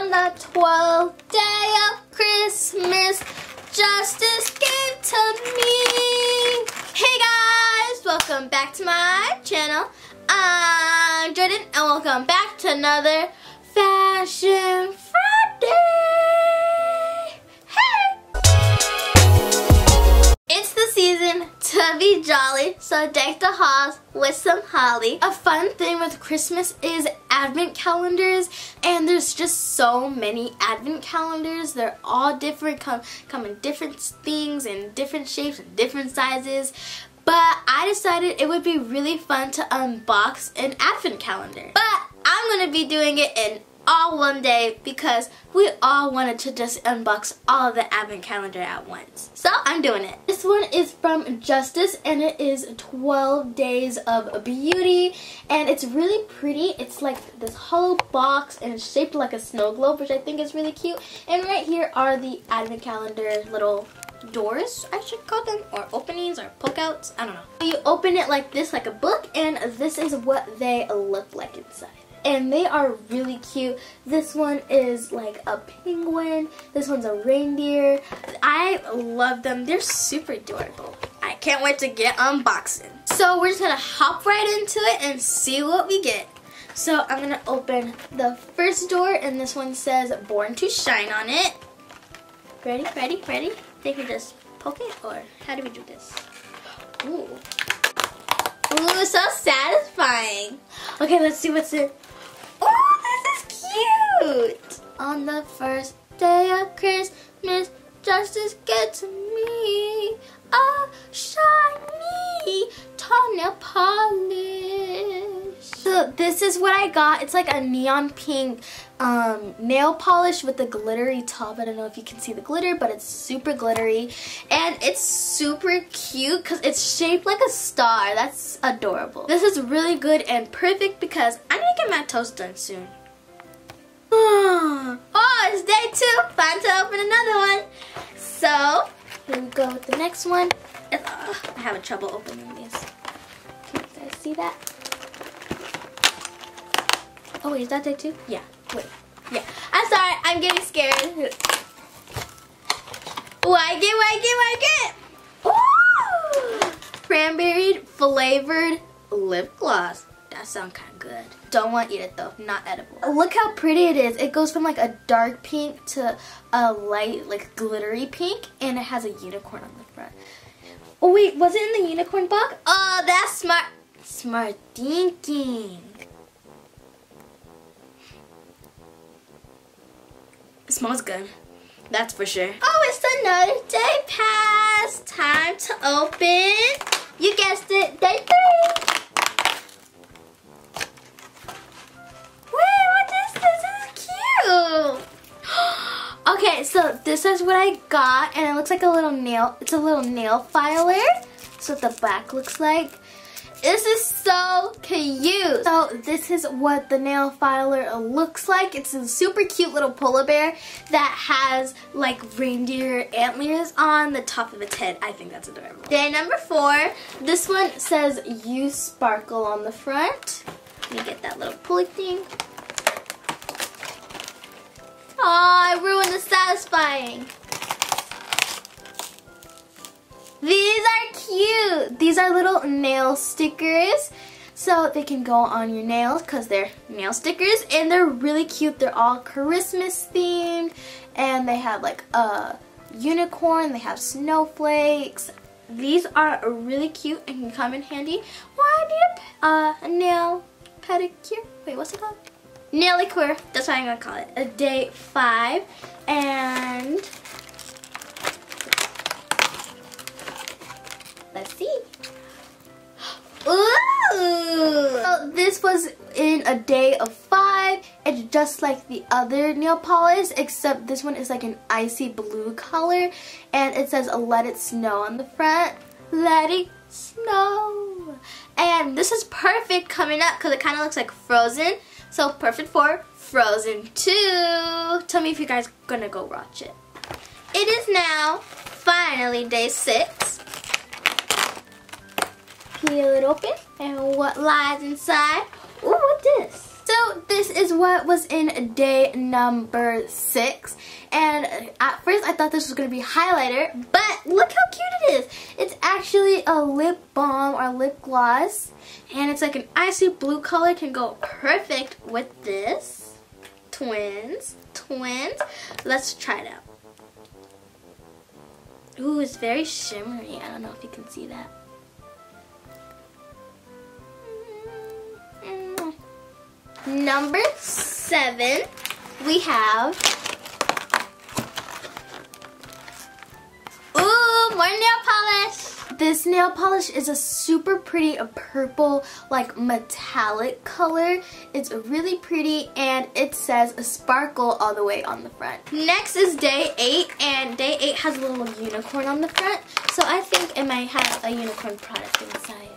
On the 12th day of Christmas, justice gave to me. Hey guys, welcome back to my channel. I'm Jordyn and welcome back to another Fashion Friday. Hey! It's the season to be jolly, so deck the halls with some holly. A fun thing with Christmas is advent calendars, and there's just so many advent calendars. They're all different, come in different things and different shapes and different sizes. But I decided it would be really fun to unbox an advent calendar. But I'm going to be doing it in all one day because we all wanted to just unbox all of the advent calendar at once. So I'm doing it. This one is from Justice and it is 12 Days of Beauty, and it's really pretty. It's like this hollow box and it's shaped like a snow globe, which I think is really cute. And right here are the advent calendar little doors, I should call them, or openings or poke outs, I don't know. You open it like this, like a book, and this is what they look like inside. And they are really cute. This one is like a penguin. This one's a reindeer. I love them. They're super adorable. I can't wait to get unboxing. So we're just gonna hop right into it and see what we get. So I'm gonna open the first door, and this one says Born to Shine on it. Ready, ready, ready? They can just poke it, or how do we do this? Ooh. Ooh, so satisfying. Okay, let's see what's in. Oh, this is cute! On the first day of Christmas, justice gave to me a shiny toenail polish. So this is what I got. It's like a neon pink nail polish with a glittery top. I don't know if you can see the glitter, but it's super glittery. And it's super cute because it's shaped like a star. That's adorable. This is really good and perfect because I need to get my toes done soon. Oh, it's day 2. Fun to open another one. So, here we go with the next one. I have trouble opening these. Can you guys see that? Oh wait, is that day 2? Yeah. Wait. Yeah. I'm sorry. I'm getting scared. What I get? Ooh! Cranberry flavored lip gloss. That sounds kind of good. Don't want to eat it though. Not edible. Look how pretty it is. It goes from like a dark pink to a light, like glittery pink, and it has a unicorn on the front. Oh wait, was it in the unicorn box? Oh, that's smart. Smart thinking. It smells good. That's for sure. Oh, it's another day past. Time to open. You guessed it, day 3. Wait, what is this? This is cute. Okay, so this is what I got, and it looks like a little nail. It's a little nail filer. That's what the back looks like. This is so cute. So this is what the nail filer looks like. It's a super cute little polar bear that has like reindeer antlers on the top of its head. I think that's adorable. Day number 4. This one says You Sparkle on the front. Let me get that little pulley thing. Oh, I ruined the satisfying. These are cute. These are little nail stickers, so they can go on your nails because they're nail stickers, and they're really cute. They're all Christmas themed, and they have like a unicorn. They have snowflakes. These are really cute and can come in handy. Why do a nail pedicure? Wait, what's it called? Nailicure. That's what I'm gonna call it. A day 5, and let's see. Ooh! So this was in a day of 5. It's just like the other nail polish, except this one is like an icy blue color, and it says Let It Snow on the front. Let it snow. And this is perfect coming up because it kind of looks like Frozen. So perfect for Frozen 2. Tell me if you guys are gonna go watch it. It is now finally day 6. Peel it open, and what lies inside? Ooh, what's this? So So this is what was in day number 6. And at first I thought this was going to be highlighter, but look how cute it is. It's actually a lip balm or lip gloss. And it's like an icy blue color, can go perfect with this. Twins. Let's try it out. Ooh, it's very shimmery. I don't know if you can see that. Number 7, we have, ooh, more nail polish. This nail polish is a super pretty purple, like metallic color. It's really pretty, and it says a sparkle all the way on the front. Next is day 8, and day 8 has a little unicorn on the front, so I think it might have a unicorn product inside.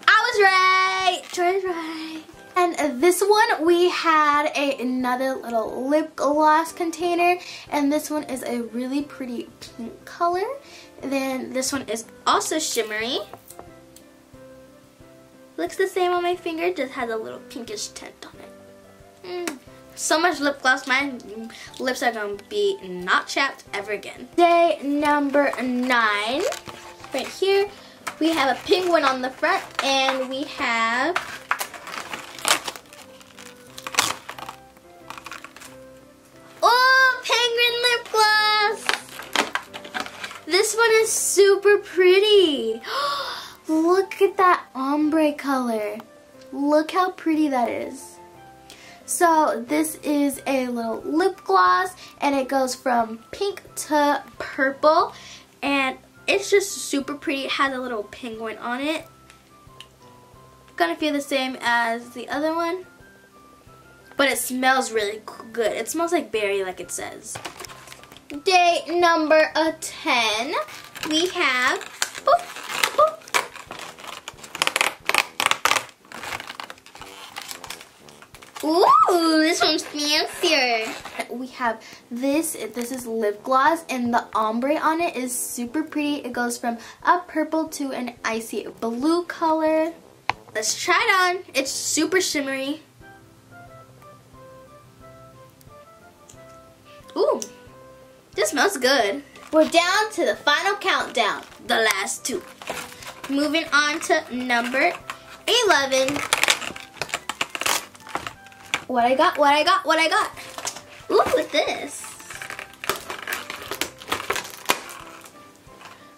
I was right! Troy's right. And this one, we had another little lip gloss container, and this one is a really pretty pink color. And then this one is also shimmery. Looks the same on my finger, just has a little pinkish tint on it. So much lip gloss, my lips are gonna be not chapped ever again. Day number 9, right here, we have a penguin on the front, and we have this one is super pretty. Look at that ombre color. Look how pretty that is. So this is a little lip gloss, and it goes from pink to purple, and it's just super pretty. It has a little penguin on it. Gonna feel the same as the other one, but it smells really good. It smells like berry, like it says. Day number 10, we have, boop, boop. Ooh, this one's fancier. We have this is lip gloss, and the ombre on it is super pretty. It goes from a purple to an icy blue color. Let's try it on. It's super shimmery. Ooh. This smells good. We're down to the final countdown, the last 2. Moving on to number 11. What I got? Ooh, what's this?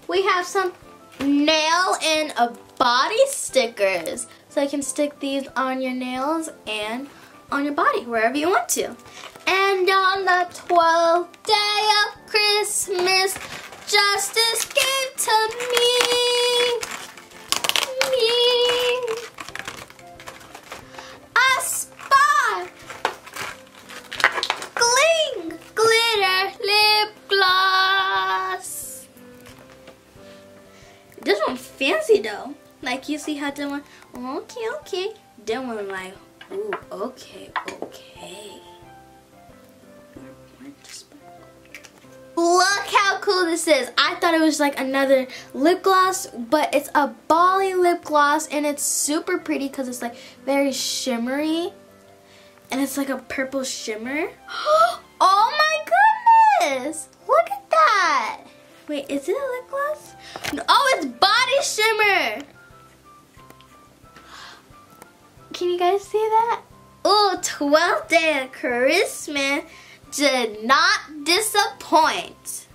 We have some nail and body stickers. So you can stick these on your nails and on your body, wherever you want to. And on the 12th day of Christmas, justice came to me. A sparkling glitter lip gloss. This one's fancy though. Like, you see how that one, okay. That one like, ooh, okay. Look how cool this is. I thought it was like another lip gloss, but it's a Bali lip gloss, and it's super pretty because it's like very shimmery, and it's like a purple shimmer. Oh my goodness! Look at that! Wait, is it a lip gloss? No, oh, it's body shimmer! Can you guys see that? Oh, 12th day of Christmas did not disappoint.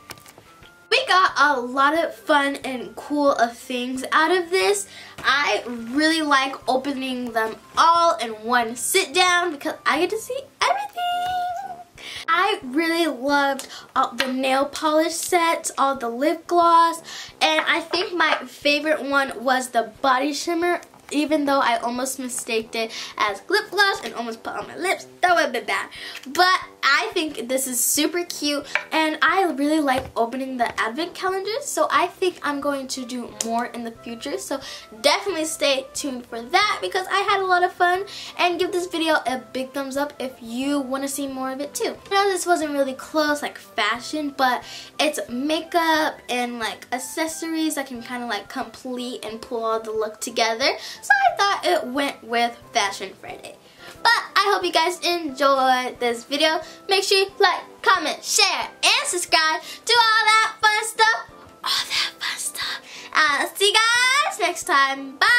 We got a lot of fun and cool things out of this. I really like opening them all in one sit down because I get to see everything. I really loved all the nail polish sets, all the lip gloss, and I think my favorite one was the body shimmer. Even though I almost mistaked it as lip gloss and almost put on my lips, that would have been bad. But I think this is super cute, and I really like opening the advent calendars, so I think I'm going to do more in the future. So definitely stay tuned for that because I had a lot of fun, and give this video a big thumbs up if you want to see more of it too. I know this wasn't really close like fashion, but it's makeup and like accessories that can kind of like complete and pull all the look together. So I thought it went with Fashion Friday. But I hope you guys enjoyed this video. Make sure you like, comment, share, and subscribe. Do all that fun stuff. All that fun stuff. I'll see you guys next time. Bye.